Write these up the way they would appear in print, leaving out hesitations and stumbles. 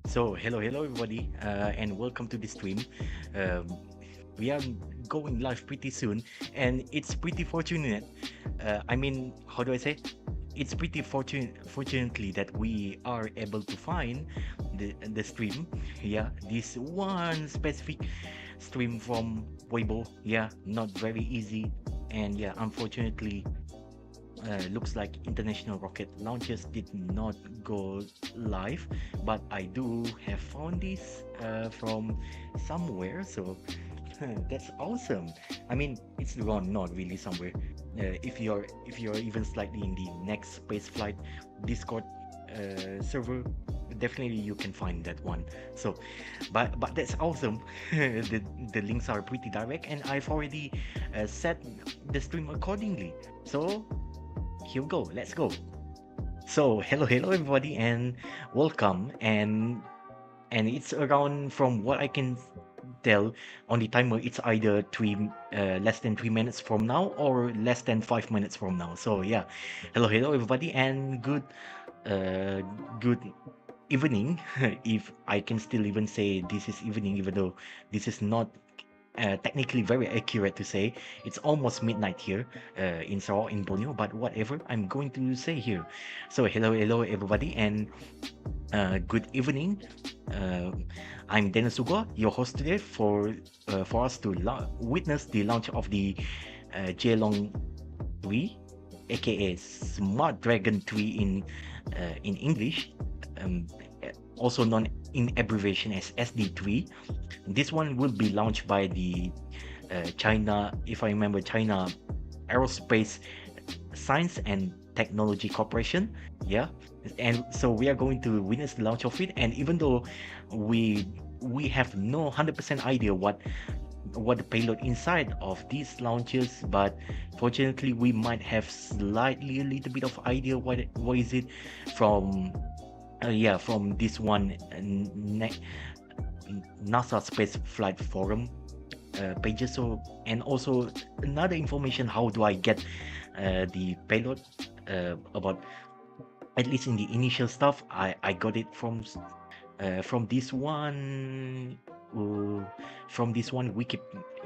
So, hello everybody, and welcome to the stream. Um, we are going live pretty soon, and it's pretty fortunate. How do I say? It's pretty fortunately that we are able to find the stream. Yeah, this one specific stream from Weibo. Yeah, not very easy, and yeah, unfortunately, looks like international rocket launches did not go live, but I do have found this from somewhere, so that's awesome. I mean, it's wrong, not really somewhere. If you're even slightly in the next space flight Discord server, definitely you can find that one. So, but that's awesome. The links are pretty direct, and I've already set the stream accordingly. So here we go, let's go. So hello everybody and welcome, and it's around, from what I can tell on the timer, it's either less than 3 minutes from now or less than 5 minutes from now. So yeah, hello everybody, and uh good evening. If I can still even say this is evening, even though this is not technically very accurate to say. It's almost midnight here in Sarawak, in Borneo, but whatever I'm going to say here. So hello everybody, and good evening. Uh, I'm Dennis Suguwa, your host today for us to witness the launch of the Jielong-3, aka Smart Dragon-3 in English, um, also known in abbreviation as SD-3. This one will be launched by the China, if I remember, China Aerospace Science and Technology Corporation. Yeah, and so we are going to witness the launch of it. And even though we we have no 100% idea what the payload inside of these launches, but fortunately we might have slightly a little bit of idea what is it from from this one NASA Space Flight Forum pages. So, and also another information, how do I get the payload, about, at least in the initial stuff, I got it from this one, uh,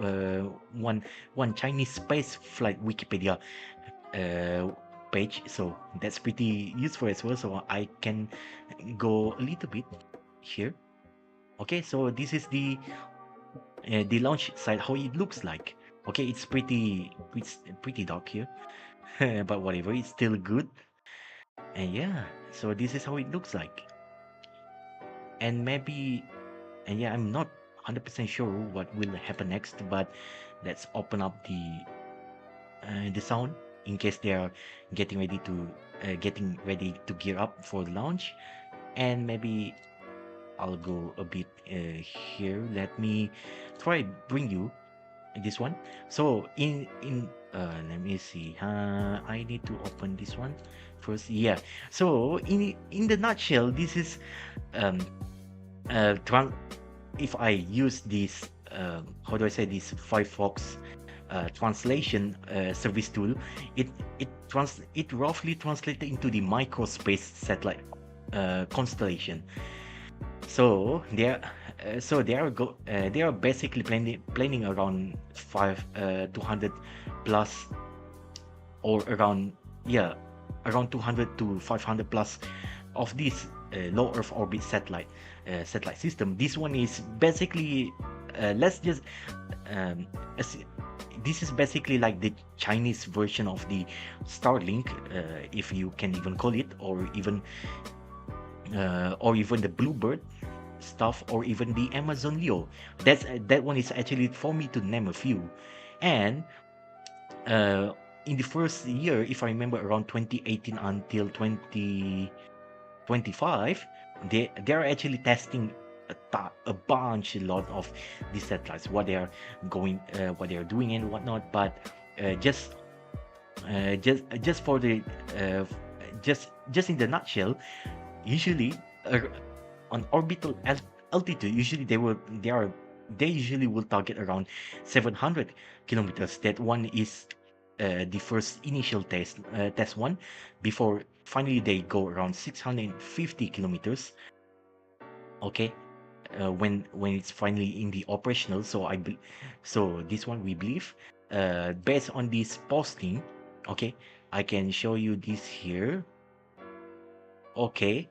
uh, one one Chinese space flight Wikipedia uh, page. So that's pretty useful as well, so I can go a little bit here. Okay, so this is the launch site, how it looks like. Okay, it's pretty dark here, but whatever, it's still good. And yeah, so this is how it looks like. And maybe, and yeah, I'm not 100% sure what will happen next, but let's open up the sound in case they are getting ready to gear up for the launch. And maybe I'll go a bit here. Let me try bring you this one. So let me see. I need to open this one first. Yeah. So in the nutshell, this is um tran if I use this, how do I say, this Firefox translation service tool, it it roughly translates into the microspace satellite constellation. So they are basically planning around 200 plus, or around, yeah, around 200 to 500 plus of this low Earth orbit satellite system. This one is basically, let's just um, as, this is basically like the Chinese version of the Starlink, if you can even call it, or even the Bluebird stuff, or even the Amazon Leo. That one is actually for me to name a few. And uh, in the first year, if I remember, around 2018 until 2025, they are actually testing a lot of these satellites, what they are doing and whatnot. But just just for the uh, just in the nutshell, usually uh, on orbital altitude, usually they usually will target around 700 kilometers. That one is the first initial test one, before finally they go around 650 kilometers Okay, when it's finally in the operational. So so this one we believe, based on this posting. Okay, I can show you this here. Okay,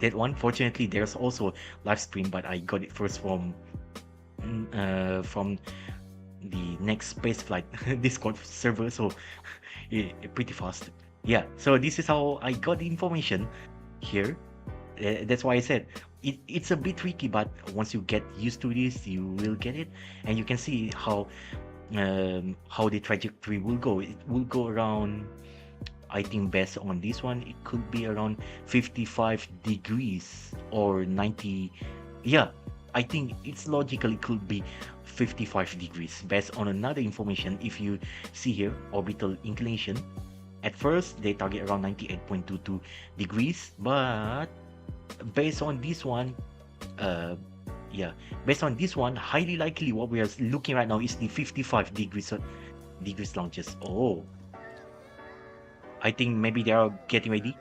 that one. Fortunately, there's also live stream, but I got it first from the next space flight Discord server. So pretty fast. Yeah. So this is how I got the information here. That's why I said it's a bit tricky, but once you get used to this, you will get it, and you can see how the trajectory will go. It will go around. I think based on this one, it could be around 55 degrees or 90. Yeah, I think it's logical. It could be 55 degrees based on another information. If you see here, orbital inclination. At first, they target around 98.22 degrees, but based on this one, uh, yeah, based on this one, highly likely what we are looking right now is the 55 degrees launches. Oh, I think maybe they are getting ready.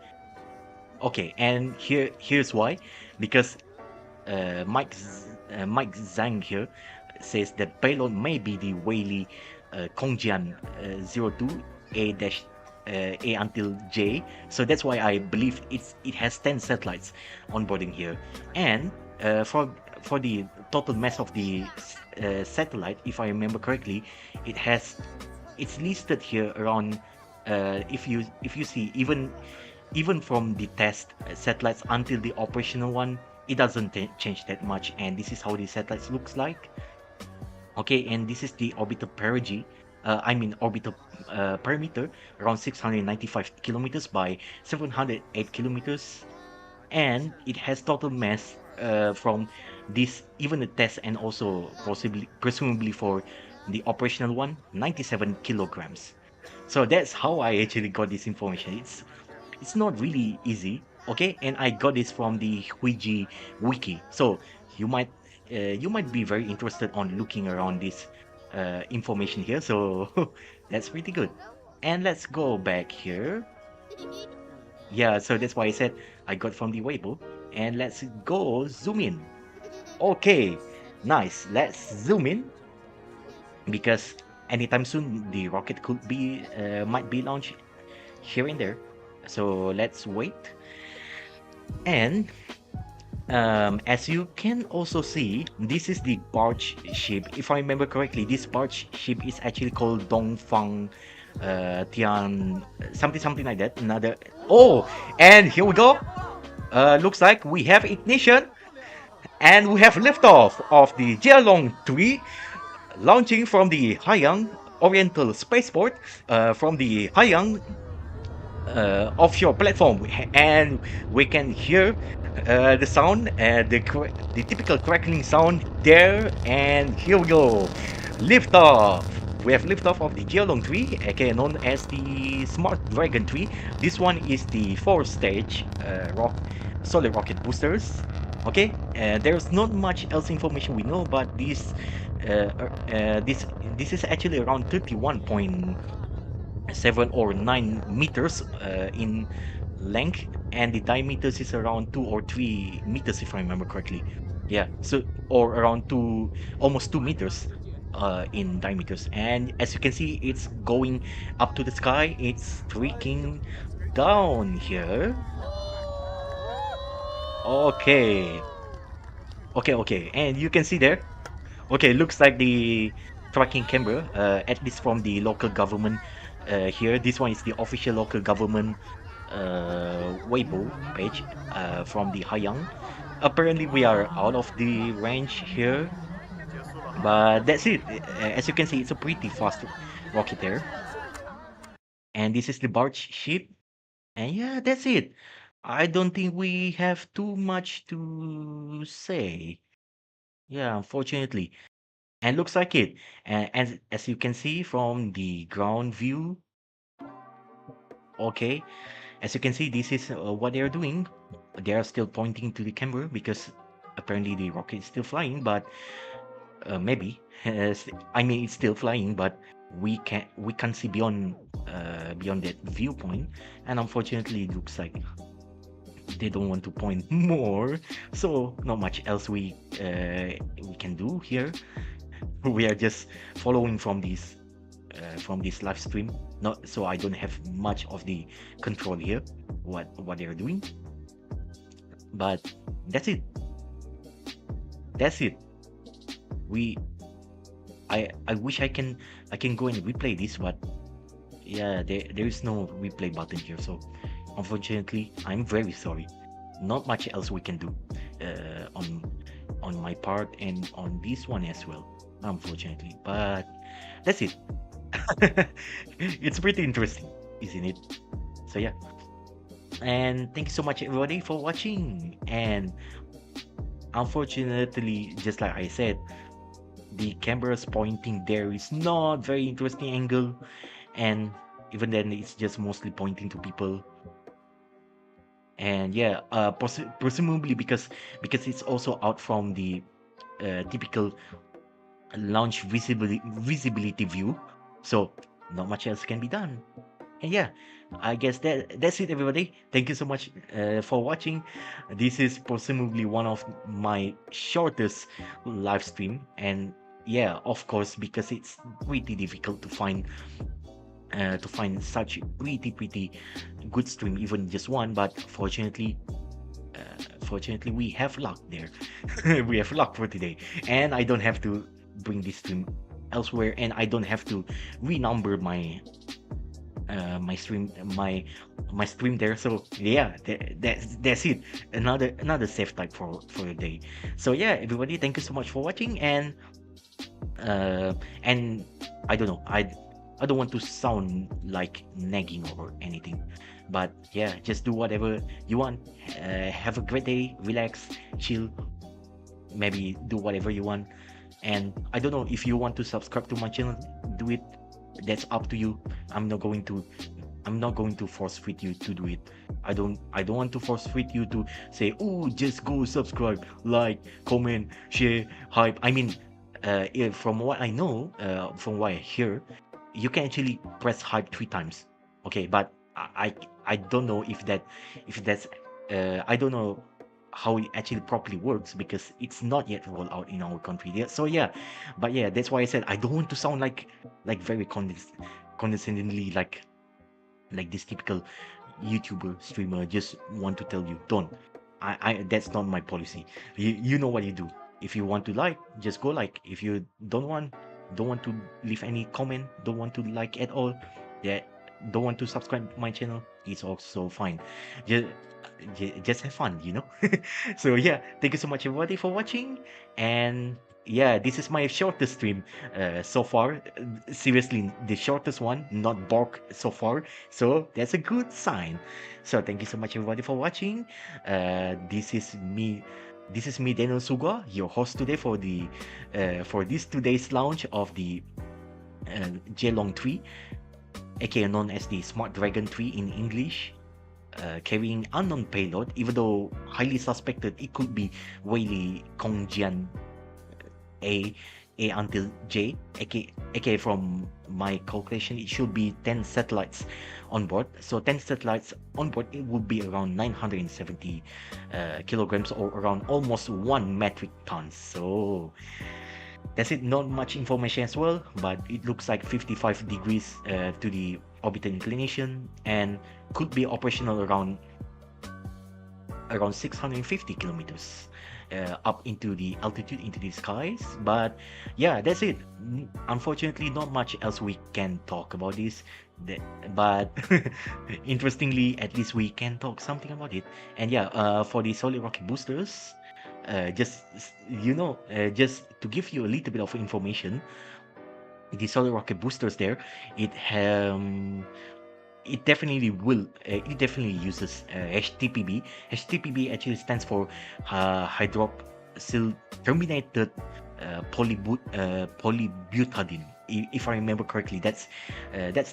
Okay, and here's why, because Mike Zhang here says that payload may be the Weili Kongjian 02 A dash A until J. So that's why I believe it has 10 satellites onboarding here, and for the total mass of the satellite, if I remember correctly, it's listed here around. If you see, even from the test satellites until the operational one, it doesn't change that much, and this is how the satellites looks like. Okay, and this is the orbital perigee. I mean orbital perimeter, around 695 kilometers by 708 kilometers, and it has total mass from this, even the test and also presumably for the operational one, 97 kilograms. So that's how I actually got this information. It's not really easy, okay? And I got this from the Huiji wiki. So you might you might be very interested on looking around this information here. So that's pretty good. And let's go back here. Yeah, so that's why I said I got from the Weibo. And let's go zoom in. Okay, nice. Let's zoom in because anytime soon the rocket could be might be launched here and there. So let's wait. And as you can also see, this is the barge ship. If I remember correctly, this barge ship is actually called Dongfang Tian, something like that. Another. Oh, and here we go. Looks like we have ignition, and we have liftoff of the Jielong-3, launching from the Haiyang Oriental Spaceport, from the Haiyang offshore platform, and we can hear the sound, the typical crackling sound there. And here we go, liftoff. We have liftoff of the Jielong-3, aka known as the Smart Dragon-3. This one is the 4-stage solid rocket boosters. Okay, there's not much else information we know, but this is actually around 31.7 or 9 meters in length, and the diameters is around 2 or 3 meters if I remember correctly. Yeah, so or around almost 2 meters in diameters. And as you can see, it's going up to the sky. It's streaking down here. Okay, okay, and you can see there. Okay, looks like the tracking camera, at least from the local government here. This one is the official local government Weibo page from the Haiyang. Apparently, we are out of the range here, but that's it. As you can see, it's a pretty fast rocket there. And this is the barge ship. And yeah, that's it. I don't think we have too much to say. Yeah, unfortunately. And looks like it. And as you can see from the ground view, okay, as you can see, this is what they are doing. They are still pointing to the camera because apparently the rocket is still flying, but maybe I mean it's still flying, but we can't see beyond that viewpoint, and unfortunately, it looks like they don't want to point more, so not much else we can do here. We are just following from this live stream, not so I don't have much of the control here what they are doing, but that's it. That's it. We I wish I can go and replay this, but yeah, there is no replay button here, so unfortunately I'm very sorry. Not much else we can do on my part and on this one as well, unfortunately. But that's it. It's pretty interesting, isn't it? So yeah, and thank you so much everybody for watching. And unfortunately, just like I said, the camera's pointing there is not very interesting angle, and even then it's just mostly pointing to people. And yeah, presumably because it's also out from the typical launch visibility view, so not much else can be done. And yeah, I guess that's it, everybody. Thank you so much for watching. This is presumably one of my shortest live stream, and yeah, of course, because it's pretty difficult to find such pretty good stream, even just one. But fortunately, we have luck there. We have luck for today, and I don't have to bring this stream elsewhere, and I don't have to renumber my stream my stream there. So yeah, that's it. Another safe type for the day. So yeah, everybody, thank you so much for watching. And I don't know, I don't want to sound like nagging or anything, but yeah, just do whatever you want. Have a great day, relax, chill, maybe do whatever you want. And I don't know, if you want to subscribe to my channel, do it. That's up to you. I'm not going to force fit you to do it. I don't want to force fit you to say, oh, just go subscribe, like, comment, share, hype. I mean, from what I know, from what I hear, you can actually press hype 3 times. Okay, but I don't know if that's I don't know how it actually properly works, because it's not yet rolled out in our country yet. So yeah, but yeah, that's why I said I don't want to sound like very condescendingly, like this typical YouTuber streamer. Just want to tell you, don't. I That's not my policy. You know what you do. If you want to like, just go like. If you don't want to leave any comment, don't want to like at all, yeah, don't want to subscribe to my channel, it's also fine. Just just have fun, you know. So yeah, thank you so much everybody for watching. And yeah, this is my shortest stream so far. Seriously, the shortest one, not bulk so far. So that's a good sign. So thank you so much everybody for watching. This is me. This is me, Daniel Suguwa, your host today for this today's launch of the Jielong-3, aka known as the Smart Dragon-3 in English, carrying unknown payload, even though highly suspected it could be Weili Kongjian A, A until J, aka from my calculation, it should be 10 satellites on board. So 10 satellites on board, it would be around 970 kilograms, or around almost 1 metric tons. So that's it. Not much information as well, but it looks like 55 degrees to the orbital inclination, and could be operational around 650 kilometers up into the altitude, into the skies. But yeah, that's it. Unfortunately, not much else we can talk about this. But interestingly, at least we can talk something about it. And yeah, for the solid rocket boosters, just just to give you a little bit of information, the solid rocket boosters there, it it definitely will it definitely uses HTPB. HTPB actually stands for hydroxyl terminated polybutadiene. If I remember correctly, that's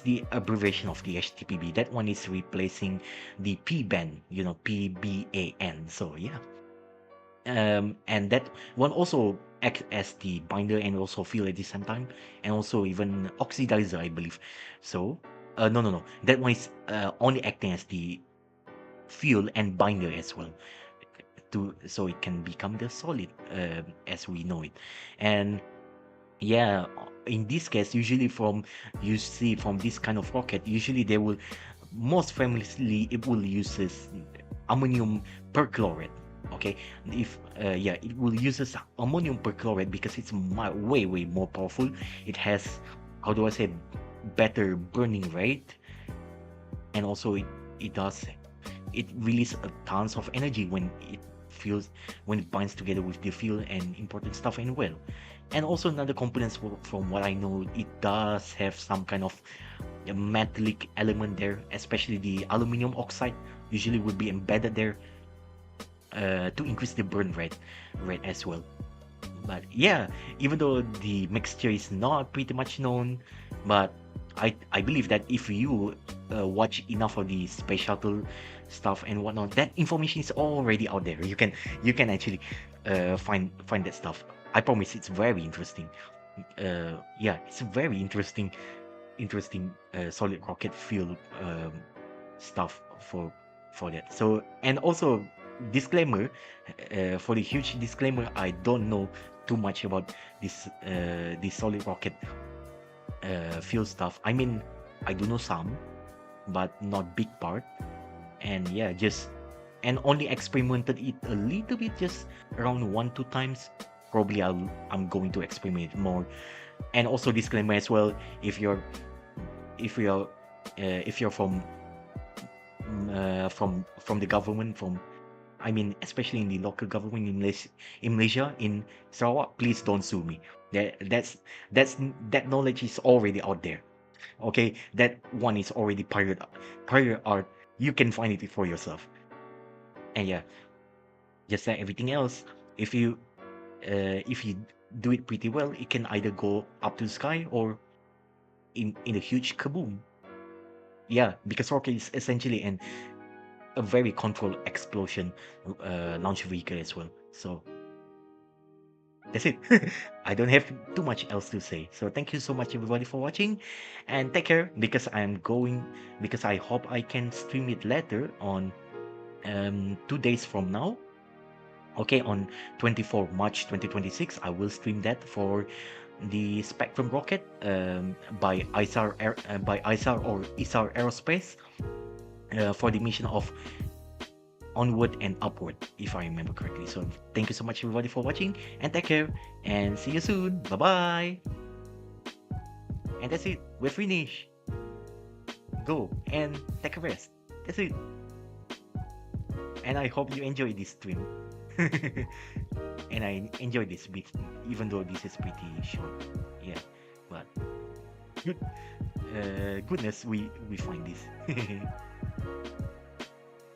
the abbreviation of the HTPB. That one is replacing the P-band, PBAN. So yeah, and that one also acts as the binder and also fill at the same time, and also even oxidizer, I believe. So no, that one is only acting as the fuel and binder as well, to so it can become the solid as we know it. And yeah, in this case, usually from you see from this kind of rocket, usually they will most famously it will uses ammonium perchlorate. Okay, if yeah, it will uses ammonium perchlorate because it's way more powerful. It has, how do I say, better burning rate, and also it does it releases a tons of energy when it feels when it binds together with the fuel and important stuff and well. And also another components from what I know, it does have some kind of a metallic element there, especially the aluminum oxide usually would be embedded there to increase the rate as well. But yeah, even though the mixture is not pretty much known, but I believe that if you watch enough of the space shuttle stuff and whatnot, that information is already out there. You can actually find that stuff. I promise it's very interesting. Yeah, it's very interesting solid rocket fuel stuff for that. So, and also disclaimer, for the huge disclaimer, I don't know too much about this solid rocket fuel stuff. I mean, I do know some, but not big part. And yeah, just and only experimented it a little bit, just around 1-2 times. Probably I'm going to experiment more. And also disclaimer as well, if you're if you're if you're from the government, from I mean, especially in the local government in Malaysia, in Sarawak, please don't sue me. That knowledge is already out there. Okay, that one is already prior art. You can find it for yourself. And yeah, just like everything else, if you do it pretty well, it can either go up to the sky or in a huge kaboom. Yeah, because rocket is essentially a very controlled explosion launch vehicle as well. So that's it. I don't have too much else to say. So thank you so much everybody for watching, and take care, because I hope I can stream it later on 2 days from now. Okay, on 24 March 2026, I will stream that for the Spectrum rocket by ISAR or ISAR Aerospace for the mission of onward and upward, if I remember correctly. So thank you so much everybody for watching, and take care, and see you soon. Bye bye. And that's it. We're finished. Go and take a rest. That's it. And I hope you enjoy this stream. And I enjoy this bit, even though this is pretty short. Yeah, but good. Goodness, we find this.